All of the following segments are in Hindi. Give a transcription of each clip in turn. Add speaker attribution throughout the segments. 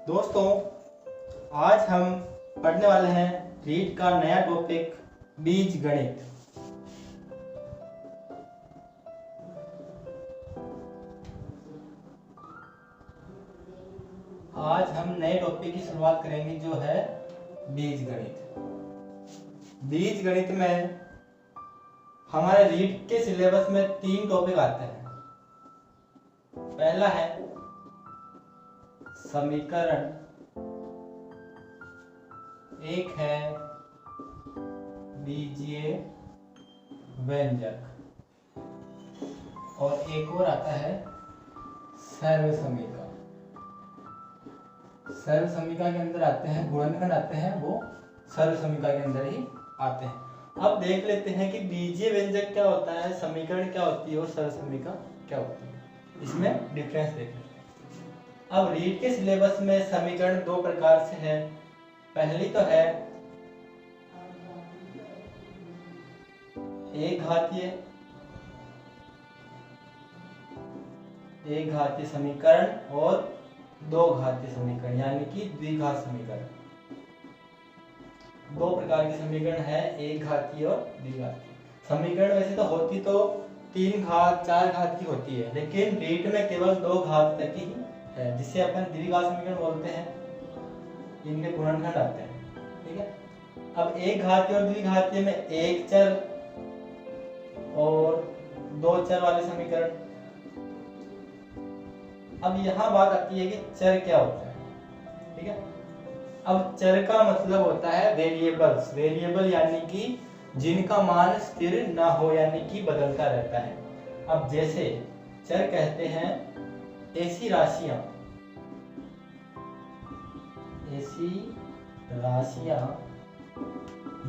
Speaker 1: दोस्तों आज हम पढ़ने वाले हैं रीट का नया टॉपिक बीज गणित। आज हम नए टॉपिक की शुरुआत करेंगे जो है बीज गणित। बीज गणित में हमारे रीट के सिलेबस में 3 टॉपिक आते हैं। पहला है समीकरण, एक है बीजीय व्यंजक और एक और आता है सर्वसमीका। सर्वसमीका के अंदर आते हैं गुणनखंड आते हैं, वो सर्वसमीका के अंदर ही आते हैं। अब देख लेते हैं कि बीजीय व्यंजक क्या होता है, समीकरण क्या होती है और सर्वसमीका क्या होती है, इसमें डिफरेंस देख लेते हैं। अब रीट के सिलेबस में समीकरण 2 प्रकार से है। पहली तो है एक घातीय समीकरण और 2 घातीय समीकरण यानी कि द्विघात समीकरण। 2 प्रकार के समीकरण है, एक घातीय और द्विघातीय समीकरण। वैसे तो होती तो 3 घात 4 घात की होती है, लेकिन रीट में केवल 2 घात तक ही है, जिसे अपन द्विघात समीकरण बोलते हैं। इनके गुणनखंड आते हैं, ठीक है। अब एक घातीय और द्विघातीय में एक चर और 2 चर वाले समीकरण। अब यहाँ बात आती है कि चर क्या होता है, ठीक है। अब चर का मतलब होता है वेरिएबल्स। वेरिएबल यानी कि जिनका मान स्थिर ना हो, यानी कि बदलता रहता है। अब जैसे चर कहते हैं ऐसी राशियां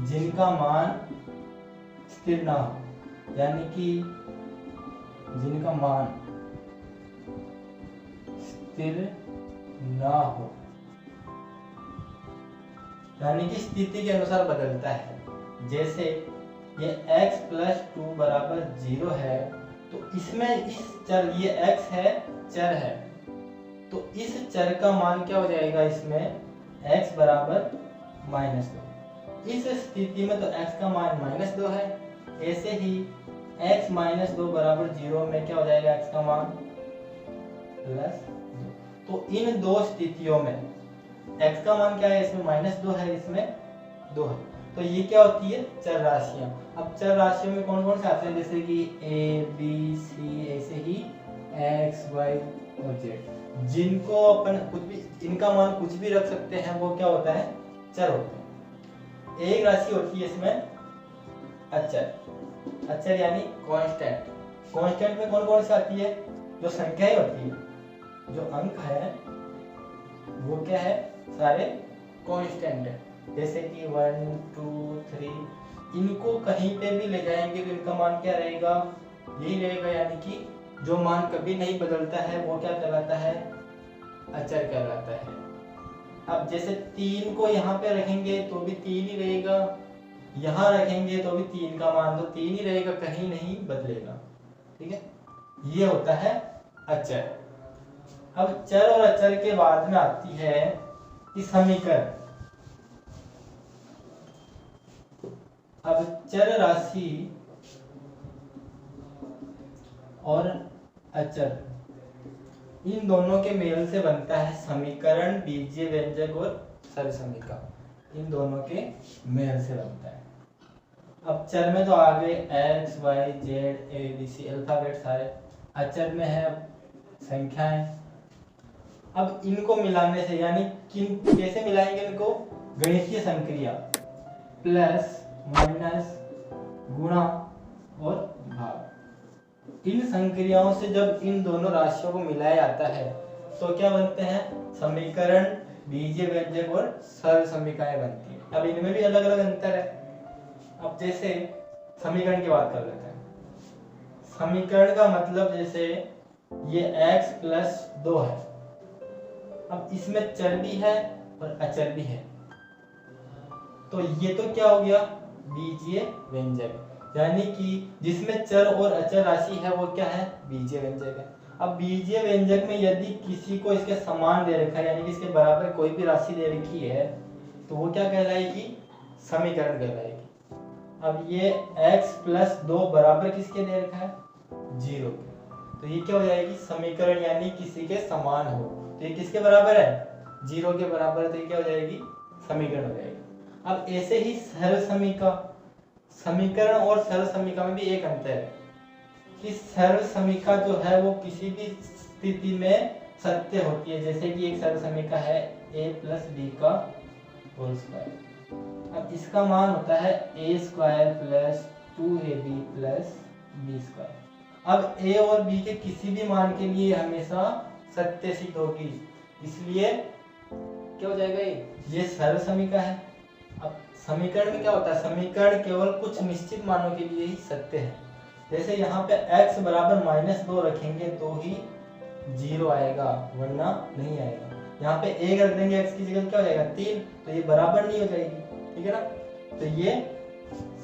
Speaker 1: जिनका मान स्थिर ना हो, यानी कि जिनका मान स्थिर ना हो, यानी कि स्थिति के अनुसार बदलता है। जैसे ये x + 2 = 0 है, तो इसमें इस चर, ये x है, चर है, तो इस चर का मान क्या हो जाएगा, इसमें x = -2। इस स्थिति में तो x का मान -2 है। ऐसे ही x - 2 = 0 में क्या हो जाएगा, x का मान +2। तो इन 2 स्थितियों में x का मान क्या है, इसमें -2 है, इसमें 2 है। तो ये क्या होती है, चर राशियां। अब चर राशियों में कौन कौन से आते हैं, जैसे कि a b c, ऐसे ही x y और z, जिनको अपन कुछ भी, इनका मान कुछ भी रख सकते हैं, वो क्या होता है, चर होते हैं। एक राशि होती है इसमें अचर। अचर यानी कांस्टेंट। कांस्टेंट में कौन कौन सी आती है, जो संख्याएं होती है, जो अंक है वो क्या है, सारे कांस्टेंट है। जैसे कि 1 2 3, इनको कहीं पे भी ले जाएंगे तो इनका मान क्या रहेगा, यही रहेगा, यानी कि जो मान कभी नहीं बदलता है वो क्या कहलाता है, अचर कहलाता है। अब जैसे 3 को यहाँ पे रखेंगे तो भी 3 ही रहेगा, यहाँ रखेंगे तो भी 3 का मान तो 3 ही रहेगा, कहीं नहीं बदलेगा, ठीक है। ये होता है अचर। अब चर और अचर के बाद में आती है कि समीकरण। अब चर राशि और अचर, इन दोनों के मेल से बनता है समीकरण, बीजीय व्यंजक और सर्वसमीका। इन दोनों के मेल से बनता है। अब चर में तो आ गए x y z a b c alphabet सारे। अचर में है संख्याएं। अब इनको मिलाने से, यानी कैसे मिलाएंगे इनको, गणितीय संक्रिया, प्लस माइनस गुणा और भाग। इन संक्रियाओं से जब इन दोनों राशियों को मिलाया जाता है तो क्या बनते हैं, समीकरण, बीजीय व्यंजक और सर्वसमीकाएं बनती है। अब इनमें भी अलग अलग अंतर है। अब जैसे समीकरण की बात कर लेते हैं। समीकरण का मतलब, जैसे ये x + 2 है। अब इसमें चर भी है और अचर भी है, तो ये तो क्या हो गया, बीजीय व्यंजक, यानी कि जिसमें चर और अचर राशि है वो क्या है, बीजीय व्यंजक है। अब बीजीय व्यंजक में यदि किसी को इसके समान दे रखा है, यानी कि इसके बराबर कोई भी राशि दे रखी है, तो वो क्या कहलाएगी? समीकरण कहलाएगी। अब ये x + 2 बराबर किसके दे रखा है? 0 के, तो ये क्या हो जाएगी? समीकरण, यानी किसी के समान हो। तो ये किसके बराबर है? 0 के बराबर है, तो ये क्या हो जाएगी? समीकरण हो जाएगी। अब ऐसे ही सरल समीका, समीकरण और सरल समीका में भी एक अंतर है कि सरल समीका जो है वो किसी भी स्थिति में सत्य होती है। जैसे कि एक सरल समीका है a + b का होल स्क्वायर। अब इसका मान होता है a² + 2ab + b²। अब a और b के किसी भी मान के लिए हमेशा सत्य सिद्ध होगी, इसलिए क्या हो जाएगा? ये सरल समीका है। अब समीकरण में क्या होता है? समीकरण केवल कुछ निश्चित मानों के लिए ही सत्य है। जैसे यहाँ पे x बराबर -2 रखेंगे तो ही 0 आएगा, वरना नहीं आएगा। यहाँ पे 1 रख देंगे x की जगह, क्या हो जाएगा? 3, तो ये बराबर नहीं हो जाएगी, ठीक है ना? तो ये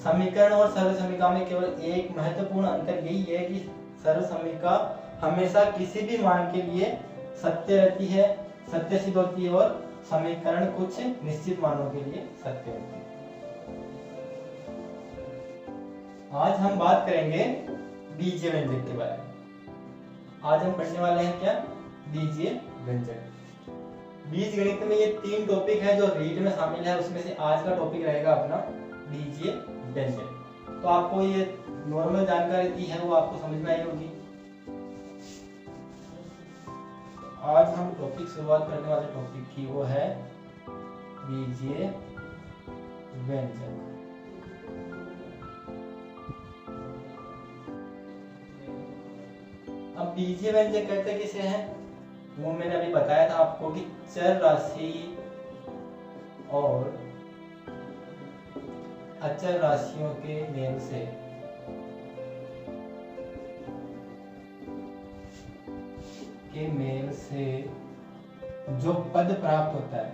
Speaker 1: समीकरण और सरल समीका में केवल एक महत्वपूर्ण अंतर यही है कि सरल समीका हमेशा किसी भी मान के लिए सत्य रहती है, सत्य सिद्ध होती है, और समीकरण कुछ निश्चित मानों के लिए सत्य होती है। आज हम बात करेंगे बीजीय व्यंजक के बारे में। आज हम पढ़ने वाले हैं क्या? बीजीय व्यंजक। बीजगणित में ये 3 टॉपिक है जो रीड में शामिल है, उसमें से आज का टॉपिक रहेगा अपना बीजीय व्यंजक। तो आपको ये नॉर्मल जानकारी दी है वो आपको समझ में आई होगी। आज हम टॉपिक शुरुआत करने वाले टॉपिक की वो है बीजीय व्यंजक। अब बीजीय व्यंजक कहते किसे हैं? वो मैंने अभी बताया था आपको कि चर राशि और अचर राशियों के मेल से जो पद प्राप्त होता है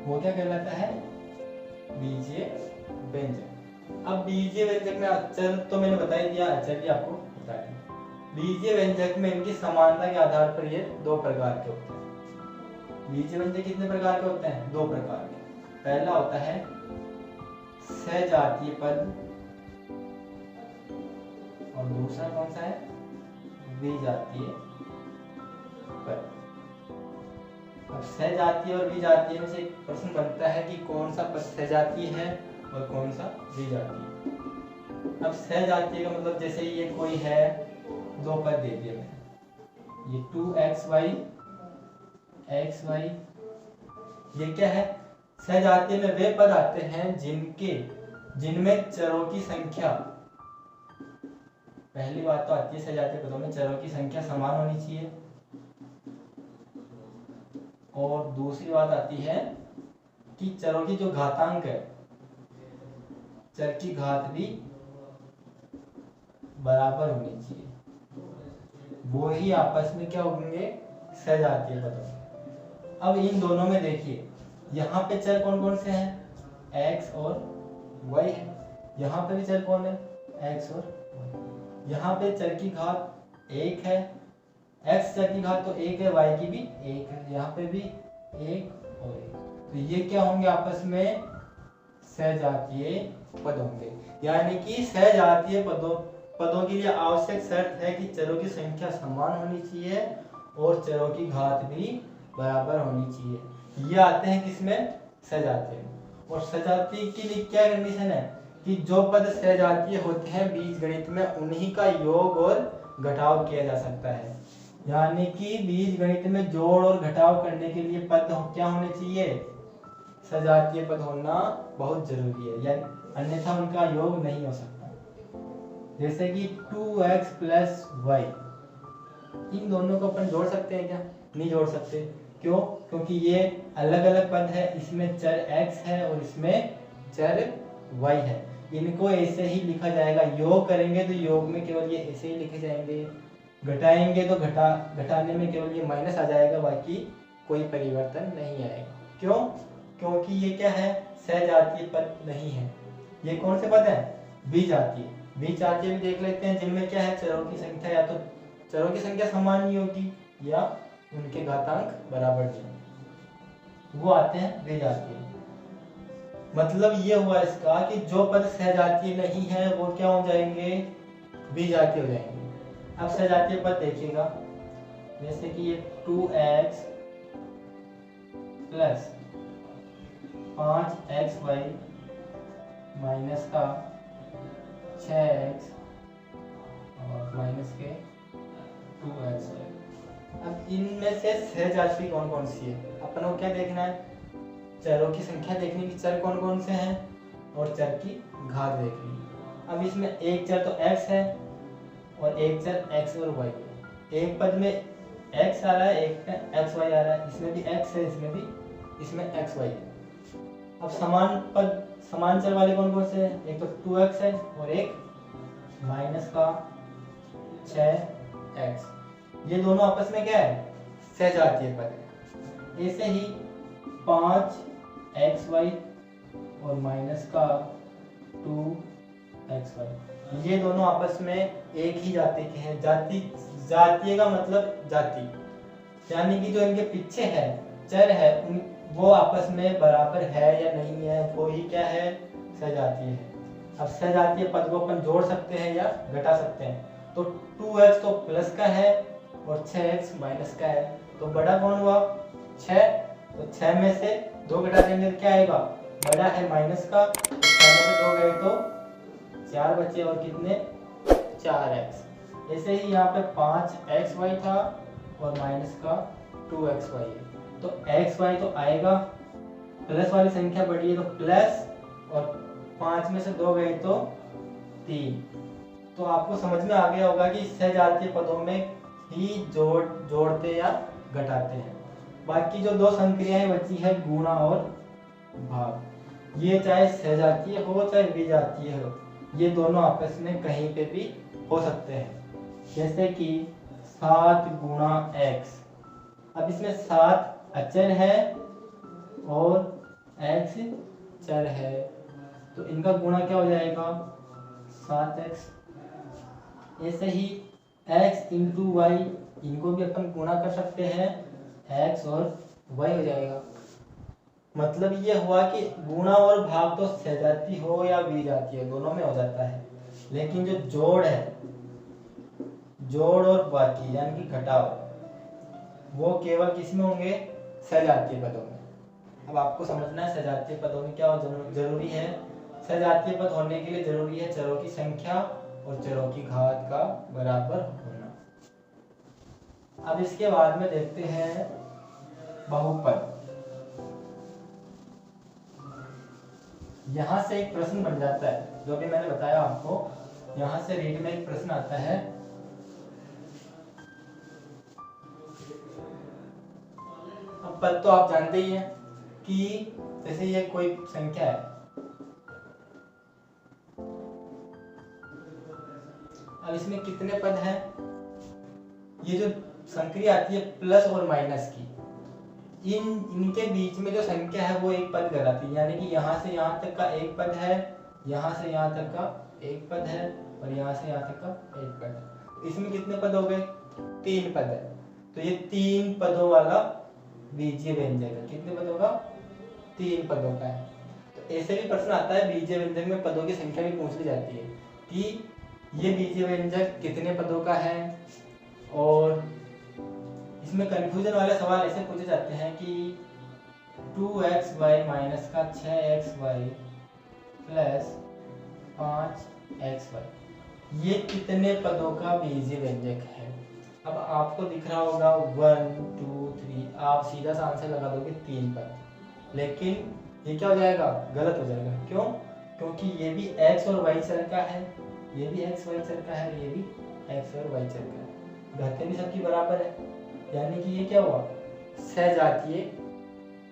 Speaker 1: वो क्या कहलाता है? बीजीय व्यंजक। अब बीजीय व्यंजक में अचर तो मैंने बता ही दिया, अचर भी आपको बता दिया। बीजीय व्यंजक में इनकी समानता के आधार पर ये 2 प्रकार के होते हैं। बीजीय व्यंजक कितने प्रकार के होते हैं? 2 प्रकार के। पहला होता है सजातीय पद, और दूसरा कौन सा है? विजातीय पद। अब सजातीय और विजातीय में से एक प्रश्न बनता है कि कौन सा पद सजातीय है और कौन सा विजातीय। अब सजातीय का मतलब जैसे ये कोई है, 2 पद दे दिए मैंने, ये 2xy xy, ये क्या है? सजातीय में वे पद आते हैं जिनमें चरों की संख्या, पहली बात तो आती है सजातीय पदों में चरों की संख्या समान होनी चाहिए, और दूसरी बात आती है कि चरों की जो घातांक है, चर की घात भी बराबर होनी चाहिए, वो ही आपस में क्या होंगे? सजातीय पद। अब इन दोनों में देखिए, यहाँ पे चर कौन कौन से हैं? x और y है। यहाँ पे भी चर कौन है? x और y। यहाँ पे चर की घात 1 है, x चर की घात तो 1 है, y की भी 1 है, यहाँ पे भी 1 और 1, तो ये क्या होंगे? आपस में सजातीय पद होंगे। यानी कि सजातीय पदों के लिए आवश्यक शर्त है कि चरों की संख्या समान होनी चाहिए और चरों की घात भी बराबर होनी चाहिए। ये आते हैं किसमें? सजातीय। और सजातीय के लिए क्या कंडीशन है कि जो पद सजातीय होते हैं बीजगणित में, उन्हीं का योग और घटाव किया जा सकता है। यानी कि बीजगणित में जोड़ और घटाव करने के लिए पद क्या होने चाहिए? सजातीय पद होना बहुत जरूरी है, यानी अन्यथा उनका योग नहीं हो सकता। जैसे कि 2x + y, इन दोनों को अपन जोड़ सकते हैं क्या? नहीं जोड़ सकते। क्यों? क्योंकि ये अलग अलग पद है, इसमें चर x है और इसमें चर y है। इनको ऐसे ही लिखा जाएगा। योग करेंगे तो योग में केवल ये ऐसे ही लिखे जाएंगे, घटाएंगे तो घटाने में केवल ये माइनस आ जाएगा, बाकी कोई परिवर्तन नहीं आएगा। क्यों? क्योंकि ये क्या है? सजातीय पद नहीं है। ये कौन से पद हैं? बीजातीय। बीजातीय भी देख लेते हैं, जिनमें क्या है, चरों की संख्या या तो चरों की संख्या समान नहीं होगी या उनके घातांक बराबर नहीं होंगे, वो आते हैं बीजातीय। मतलब ये हुआ इसका कि जो पद सहजातीय नहीं है वो क्या हो जाएंगे? बीजातीय हो जाएंगे। अब सहजातीय पद देखिएगा, जैसे कि ये 2x प्लस 5xy माइनस का 6x और माइनस के 2xy। अब इनमें से सहजातीय कौन कौन सी है? अपन को क्या देखना है? चरों की संख्या देखनी कि चर कौन कौन से हैं और चर की घात देखनी। अब इसमें एक चर तो x है और एक चर x और y है। एक पद में x आ रहा है, एक में xy आ रहा है, इसमें भी x है, इसमें xy है। अब समान पद समान चर वाले कौन कौन से हैं? एक तो 2x है और एक माइनस का 6x। ये दोनों आपस में क्या है? सहजातीय पद है। ऐसे ही 5xy और माइनस का 2xy, ये दोनों आपस में एक ही जाति के हैं। जातीय का मतलब जाति, यानी कि जो इनके पीछे है चर है वो आपस में बराबर है या नहीं है, वो ही क्या है? सहजातीय है। अब सहजातीय पद को अपन जोड़ सकते हैं या घटा सकते हैं। तो 2x तो प्लस का है और 6x माइनस का है, तो बड़ा कौन हुआ? 6। तो 6 में से 2 घटा देंगे तो क्या आएगा? बड़ा है माइनस का, तो 6 में से 2 गए तो 4 बचे और कितने? 4x। ऐसे ही यहाँ पे 5xy था और माइनस का 2xy है, तो xy तो आएगा, प्लस वाली संख्या बढ़ी है तो प्लस, और 5 में से 2 गए तो 3। तो आपको समझ में आ गया होगा कि सहजातीय पदों में ही जोड़ते या घटाते हैं। बाकी जो दो संक्रियाएं बची है गुणा और भाग, ये चाहे सहजातीय हो चाहे विजातीय हो, ये दोनों आपस में कहीं पे भी हो सकते हैं। जैसे कि 7 गुणा x। अब इसमें 7 अचर है और x चर है, तो इनका गुणा क्या हो जाएगा? 7x। ऐसे ही x इंटू वाई, इनको भी अपन गुणा कर सकते हैं, x और y हो जाएगा। मतलब ये हुआ कि गुणा और भाग तो सहजातीय हो या विजातीय दोनों में हो जाता है, लेकिन जो जोड़ है, जोड़ और बाकी यानी कि घटाव, वो केवल किस में होंगे? सहजातीय पदों में। अब आपको समझना है सहजातीय पदों में क्या जरूरी है। सहजातीय पद होने के लिए जरूरी है चरों की संख्या और चरों की घात का बराबर होना। अब इसके बाद में देखते हैं बहुपद। यहां से एक प्रश्न बन जाता है, जो भी मैंने बताया आपको, यहां से रीड में एक प्रश्न आता है। अब पद तो आप जानते ही हैं कि जैसे ये कोई संख्या है, अब इसमें कितने पद हैं? ये जो संक्रिया आती है प्लस और माइनस की, इनके बीच में जो संख्या है वो एक पद कहलाती है। यानी कि यहाँ से यहाँ तक का एक पद है, यहाँ से यहाँ तक का एक पद है और यहाँ से यहाँ तक का एक पद है। इसमें कितने पद हो गए? 3 पद है। तो ये 3 पदों वाला बीजीय व्यंजक है। कितने पदों का? 3 पदों का है। तो ऐसे भी प्रश्न आता है बीजीय व्यंजक में पदों की संख्या भी पूछ ली जाती है कि ये बीजीय व्यंजक कितने पदों का है। और इसमें कंफ्यूजन वाले सवाल ऐसे पूछे जाते हैं कि 2xy माइनस का 6xy प्लस 5xy, ये कितने पदों का बीजीय व्यंजक है। अब आपको दिख रहा होगा 1 2 3, आप सीधा सा आंसर लगा दोगे 3 पद, लेकिन ये क्या हो जाएगा? गलत हो जाएगा। क्यों? क्योंकि ये भी x और y चर का है, ये भी x y चर का है, ये भी x और y चर का है, घातें भी सबकी बराबर है, यानी कि ये क्या हुआ? सहजातीय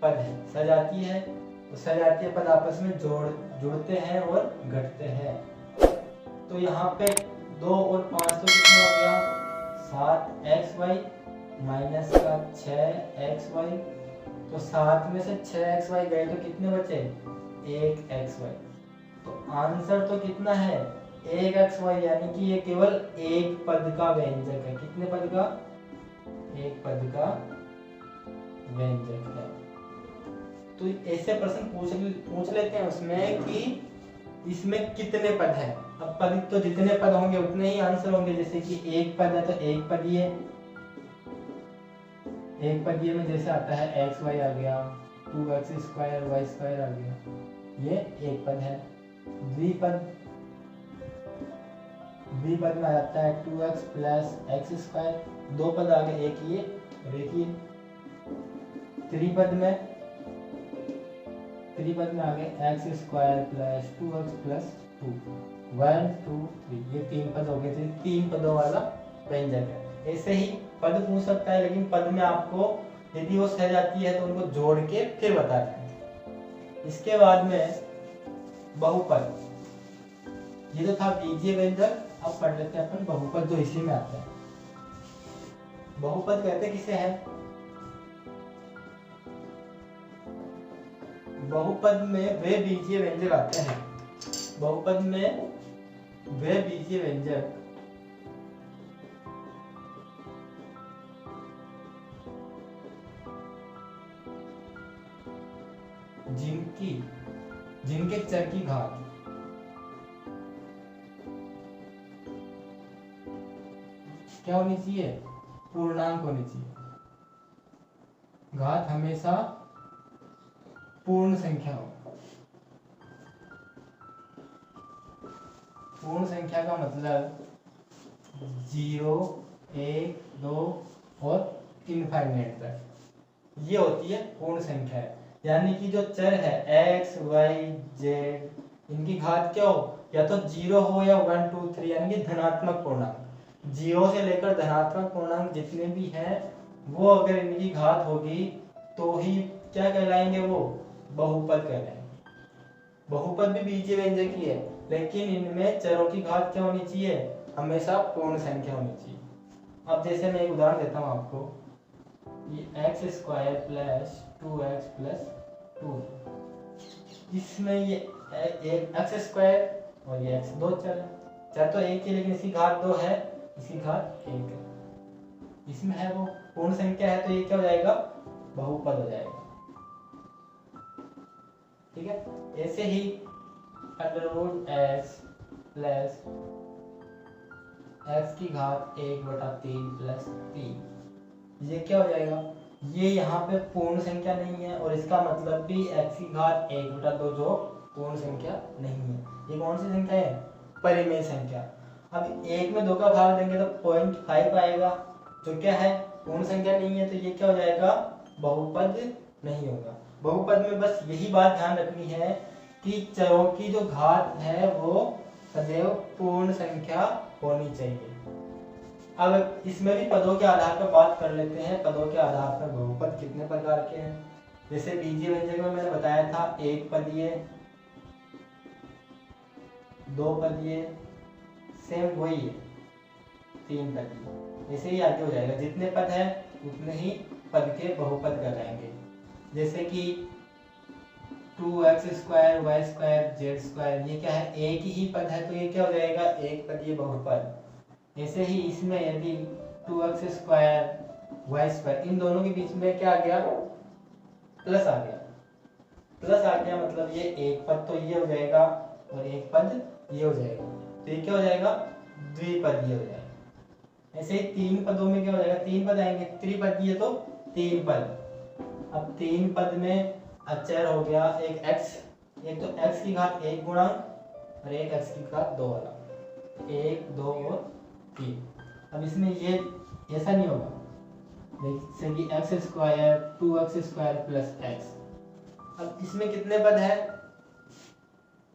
Speaker 1: पद है। सहजातीय है तो सहजातीय पद आपस में जुड़ते हैं और घटते हैं। तो यहाँ पे 2 और 5 तो कितना हो गया? 7xy माइनस का 6xy, तो 7 में से 6xy गए तो कितने बचे? 1xy। तो आंसर तो कितना है, एक एक्स वाई, यानी कि ये केवल एक पद का व्यंजक है। कितने पद का, एक पद का व्यंजक है। तो ऐसे प्रश्न पूछ लेते हैं उसमें कि इसमें कितने पद हैं। अब पद तो जितने पद होंगे उतने ही आंसर होंगे। जैसे कि एक पद है तो एक पदीय, एक पदीय में जैसे आता है एक्स वाई आ गया, 2x स्क्वायर वाई स्क्वायर आ गया, ये एक पद है। द्विपद, द्विपद में आता है 2x प्लस एक्स स्क्वायर, दो पद आ गए, एक ये और एक ये। त्रिपद में, त्रिपद में आ गए x square plus 2x plus 2, 1 2 3, ये तीन पद हो गए थे। तीन पदों वाला व्यंजक है। ऐसे ही पद पूछ सकता है, लेकिन पद में आपको यदि वो सह जाती है तो उनको जोड़ के फिर बताना है। इसके बाद में बहुपद, ये तो था बीजीय व्यंजक। अब पढ़ लेते हैं अपन बहुपद, जो इसी में आता है। बहुपद कहते किसे है, बहुपद में वे बीजीय व्यंजक आते हैं, बहुपद में वे बीजीय व्यंजक जिनके चर की घात क्या होनी चाहिए, पूर्णांक होनी चाहिए। घात हमेशा पूर्ण संख्या हो। पूर्ण संख्या का मतलब 0 1 2 और इनफाइनाइट तक, ये होती है पूर्ण संख्या। यानी कि जो चर है x y z, इनकी घात क्या हो, या तो 0 हो या 1 2 3, यानी कि धनात्मक पूर्णांक। 0 से लेकर धनात्मक पूर्णांक जितने भी हैं वो अगर इनकी घात होगी तो ही क्या कहलाएंगे, वो बहुपद कहलाएंगे। बहुपद भी बीजीय व्यंजक ही है, लेकिन इनमें चरों की घात क्या होनी चाहिए, हमेशा पूर्ण संख्या होनी चाहिए। अब जैसे मैं एक उदाहरण देता हूँ आपको, ये x square plus 2x plus 2, इसमें ये एक एक्स स्क्वायर और ये एक्स, दो चर है। चर तो एक ही, लेकिन इसकी घात 2 है, इसकी घात 1 है। इसमें है वो पूर्ण संख्या है, तो ये क्या हो जाएगा, बहुपद हो जाएगा। ठीक है। ऐसे ही √s प्लस x की घात 1/3 प्लस 3, ये क्या हो जाएगा, ये यहाँ पे पूर्ण संख्या नहीं है, और इसका मतलब भी x की घात 1/2 जो पूर्ण संख्या नहीं है। ये कौन सी संख्या है, परिमेय संख्या। अब 1 में 2 का भाग देंगे तो 0.5 आएगा, जो क्या है, पूर्ण संख्या नहीं है, तो ये क्या हो जाएगा, बहुपद नहीं होगा। बहुपद में बस यही बात ध्यान रखनी है कि चरों की जो घात है वो सदैव पूर्ण संख्या होनी चाहिए। अब इसमें भी पदों के आधार पर बात कर लेते हैं। पदों के आधार पर बहुपद कितने प्रकार के हैं। जैसे बीजीय व्यंजक में मैंने बताया था, एक पदीय, दो पदीय, सेम वही है, तीन पदीय। ऐसे ही आगे हो जाएगा, जितने पद हैं उतने ही पद के बहुपद कहलाएंगे। जैसे कि 2x square Y square Z square, ये क्या है, एक ही पद है, तो ये क्या हो जाएगा, एक पदीय बहुपद। ऐसे ही इसमें यदि 2x स्क्वायर वाई स्क्वायर, इन दोनों के बीच में क्या आ गया, प्लस आ गया। प्लस आ गया मतलब ये एक पद तो ये हो जाएगा और एक पद ये हो जाएगा, तो ये क्या हो जाएगा, द्विपदीय हो जाएगा। ऐसे ही तीन पदों में क्या हो जाएगा, तीन पद आएंगे, त्रिपदीय तो तीन पद। अब तीन पद में अचर हो गया एक x, एक तो x की घात 1 गुणांक और एक x की घात 2 वाला, 1 2 और 3। अब इसमें ये ऐसा नहीं होगा, जैसे कि x square 2x square plus x। अब इसमें कितने पद है,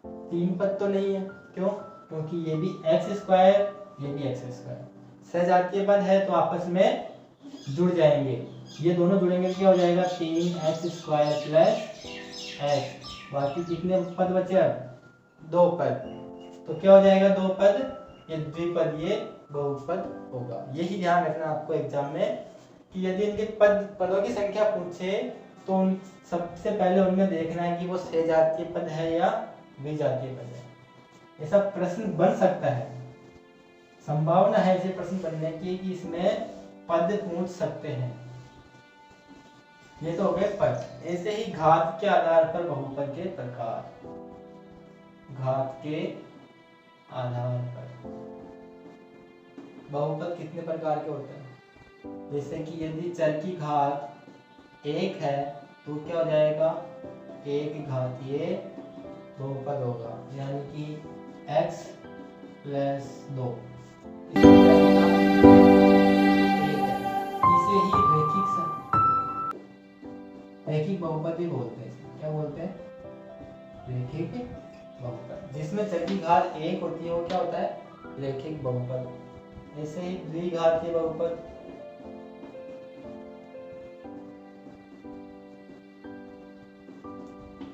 Speaker 1: तीन पद तो नहीं है, क्यों, क्योंकि ये भी एक्स स्क्वायर ये भी एक्स स्क्वायर सहजातीय पद है, तो आपस में जुड़ जाएंगे। ये दोनों जुड़ेंगे क्या हो जाएगा, 3x स्क्वायर प्लस x। बाकी कितने पद बचे, दो पद, तो क्या हो जाएगा, दो पद, ये द्विपदीय बहुपद होगा। यही ध्यान रखना आपको एग्जाम में कि यदि इनके पदों की संख्या पूछे तो सबसे पहले उनमें देखना है कि वो सहजातीय पद है या विजातीय पद है। ऐसा प्रश्न बन सकता है, संभावना है ऐसे प्रश्न बनने की कि इसमें पद पूछ सकते हैं। ये तो हो गए पद। ऐसे ही घात के आधार पर बहुपद के प्रकार। घात के आधार पर बहुपद कितने प्रकार के होते हैं? जैसे कि यदि चर की घात 1 है तो क्या हो जाएगा, 1 घातीय बहुपद होगा, यानी कि x + 2। इसे ही रैखिक बहुपद भी बोलते हैं। क्या बोलते हैं? रैखिक बहुपद। जिसमें चर की घात 1 होती है वो क्या होता है? रैखिक बहुपद। ऐसे ही द्विघातीय बहुपद।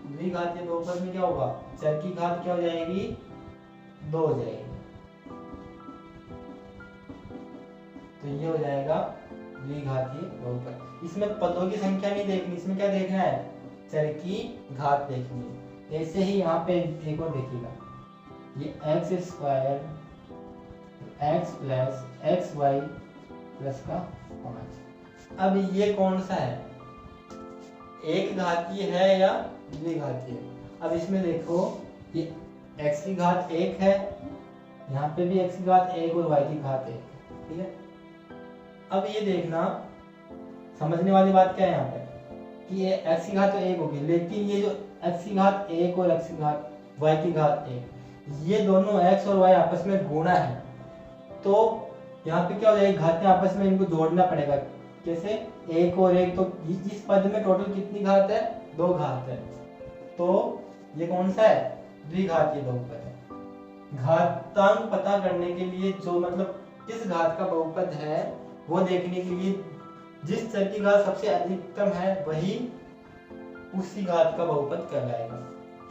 Speaker 1: द्विघातीय बहुपद में क्या होगा, चर की घात क्या हो जाएगी, 2 हो जाएगी। तो ये हो जाएगा द्विघातीय बहुपद। इसमें पदों की संख्या नहीं देखनी, इसमें क्या देखना है, चर की घात देखनी है। ऐसे ही यहाँ पे एक और देखिएगा, ये x² x + xy + 5। अब ये कौन सा है, एक घातीय है या द्विघातीय? अब इसमें देखो, ये x की घात 1 है, यहाँ पे भी x की घात 1 और y की घात 1, ठीक है। अब ये देखना, समझने वाली बात क्या है यहाँ पे, कि ये x की घात तो 1 होगी, लेकिन ये जो x की घात 1 और x की घात y की घात 1, ये दोनों x और y आपस में गुणा है। तो यहाँ पे क्या हो जाएगी, घातें आपस में इनको जोड़ना पड़ेगा। कैसे? 1 और 1, तो इस पद में टोटल कितनी घात है, 2 घात है। तो ये कौन सा है, द्विघातीय बहुपद है। घातांक पता करने के लिए जो मतलब किस घात का बहुपद है वो देखने के लिए जिस चर की घात सबसे अधिकतम है वही उसी घात का बहुपद कहलाएगा।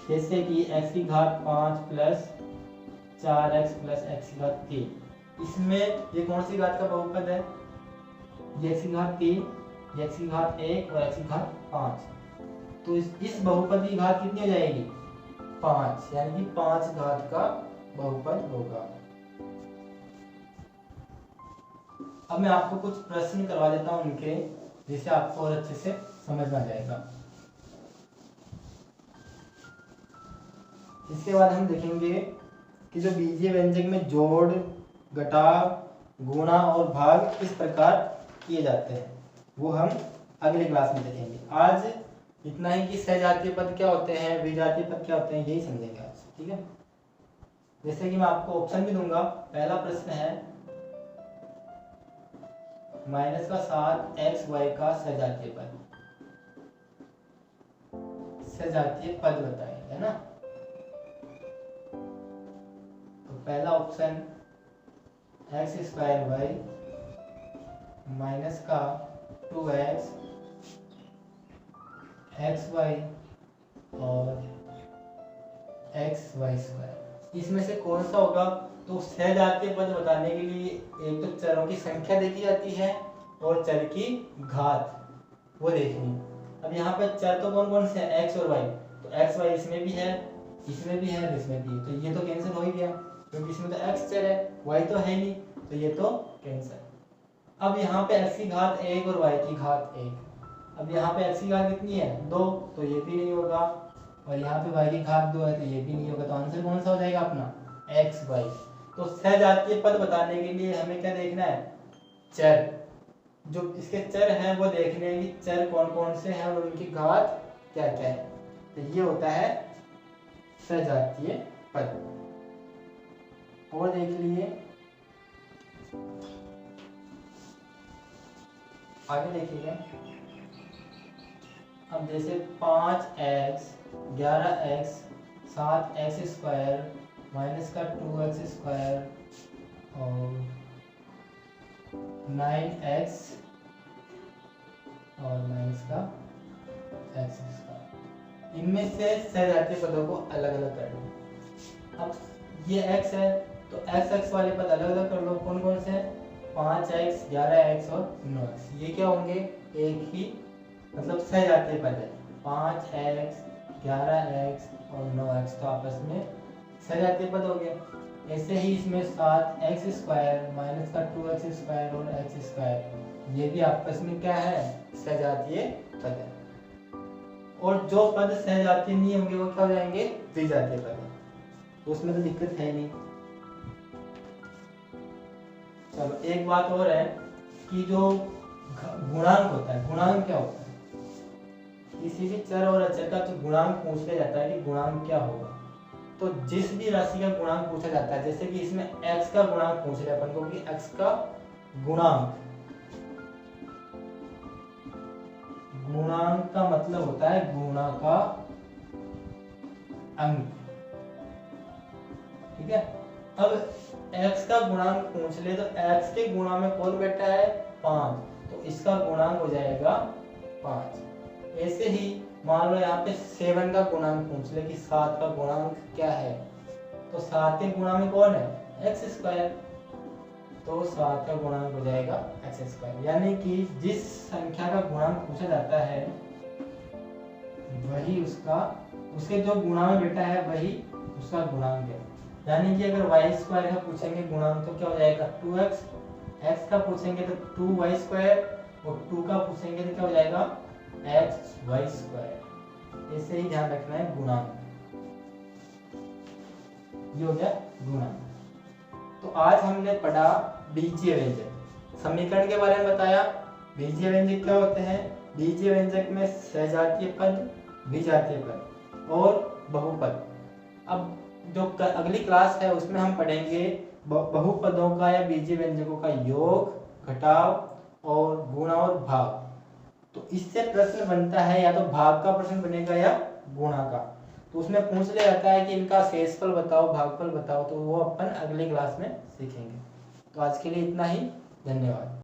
Speaker 1: जैसे कि x की घात 5 + 4x + x की घात 3, इसमें ये कौन सी घात का बहुपद है, ये x की घात 3, ये x की घात 1 और x की घात 5। तो इस बहुपद की घात कितनी हो जाएगी, 5, यानी कि 5 घात का बहुपद होगा। अब मैं आपको कुछ प्रश्न करवा देता हूं उनके, जिससे आपको और अच्छे से समझ में आ जाएगा। इसके बाद हम देखेंगे कि जो बीजीय व्यंजक में जोड़, घटाव, गुणा और भाग किस प्रकार किए जाते हैं, वो हम अगले क्लास में देखेंगे। आज इतना ही कि सजातीय पद क्या होते हैं, विजातीय पद क्या होते हैं, यही समझेंगे आज, ठीक है। जैसे कि मैं आपको ऑप्शन भी दूंगा। पहला प्रश्न है, -7xy का सजातीय पद, सजातीय पद बताइए, है ना। तो पहला ऑप्शन x² माइनस का 2x xy और xy², इसमें से कौन सा होगा? तो सजातीय पद बताने के लिए एक तो चरों की संख्या देखी जाती है और चर की घात वो देखनी। अब यहाँ पे चर तो कौन कौन से हैं, x और y, तो x y इसमें भी है, इसमें भी है, इसमें भी है, तो ये तो कैंसिल हो ही गया क्योंकि इसमें तो x चर है, y तो है नहीं, तो ये तो कैंसिल। अब यहाँ पे x की घात 1 और y की घात 1, अब यहाँ पे x की घात कितनी है, 2, तो ये भी नहीं होगा, और यहाँ पे y की घात 2 है, तो ये भी नहीं होगा। तो आंसर कौन सा हो जाएगा अपना, x y। तो सजातीय पद बताने के लिए हमें क्या देखना है, चर, जो इसके चर हैं वो देखने हैं कि चर कौन कौन से हैं और उनकी घात क्या क्या है। तो ये होता है सजातीय पद। और देख लिए, आगे देखिएगा। अब जैसे 5x 11x 7x² माइनस का 2x² और 9x और माइनस का x², इनमें से सजातीय पदों को अलग अलग कर लो। अब ये x है तो x वाले पद अलग अलग कर लो, कौन कौन से हैं, 5x 11x और 9x, ये क्या होंगे, एक ही मतलब सजातीय पद है। 5x 11x और 9x तो आपस में सजातीय पद हो गया। ऐसे ही इसमें 7x² माइनस का 2x² और x², ये भी आपस में क्या है, सजातीय पद है। और जो पद सजातीय नहीं होंगे वो क्या हो जाएंगे, विजातीय पद है। तो उसमें तो दिक्कत है नहीं। चलो एक बात और है कि जो गुणांक होता है, गुणांक क्या होता है, किसी भी चर और अचर का जो गुणांक पूछ लिया जाता है कि गुणांक क्या होगा, तो जिस भी राशि का गुणांक पूछा जाता है, जैसे कि इसमें x का गुणांक पूछ लिया अपन को कि x का गुणांक, गुणांक का मतलब होता है गुणा का अंक, ठीक है। अब x का गुणांक पूछ ले तो x के गुणा में कौन बैठा है, 5, तो इसका गुणांक हो जाएगा 5। ऐसे ही मान लो यहाँ पे 7 का गुणांक पूछ ले कि 7 का गुणांक क्या है, तो 7 के गुणा में कौन है, x², तो 7 का गुणांक हो जाएगा x²। यानी कि जिस संख्या का गुणांक पूछा जाता है वही उसका, उसके जो गुणा में बेटा है वही उसका गुणांक है। यानी कि अगर y² का पूछेंगे गुणांक तो क्या हो जाएगा 2x, x का पूछेंगे तो 2y² और 2 का पूछेंगे तो क्या हो जाएगा xy²। ऐसे ही ध्यान रखना है गुणांक, ये हो गया गुणांक। तो आज हमने पढ़ा बीजीय व्यंजक, समीकरण के बारे में बताया। बीजीय व्यंजक क्या होते हैं, बीजीय व्यंजक में सजातीय पद, विजातीय पद और बहुपद। अब जो अगली क्लास है उसमें हम पढ़ेंगे बहुपदों का या बीजीय व्यंजकों का योग, घटाव और गुणा और भाग। तो इससे प्रश्न बनता है या तो भाग का प्रश्न बनेगा या गुणा का। तो उसमें पूछ लिया जाता है कि इनका शेषफल बताओ, भागफल बताओ, तो वो अपन अगली क्लास में सीखेंगे। तो आज के लिए इतना ही, धन्यवाद।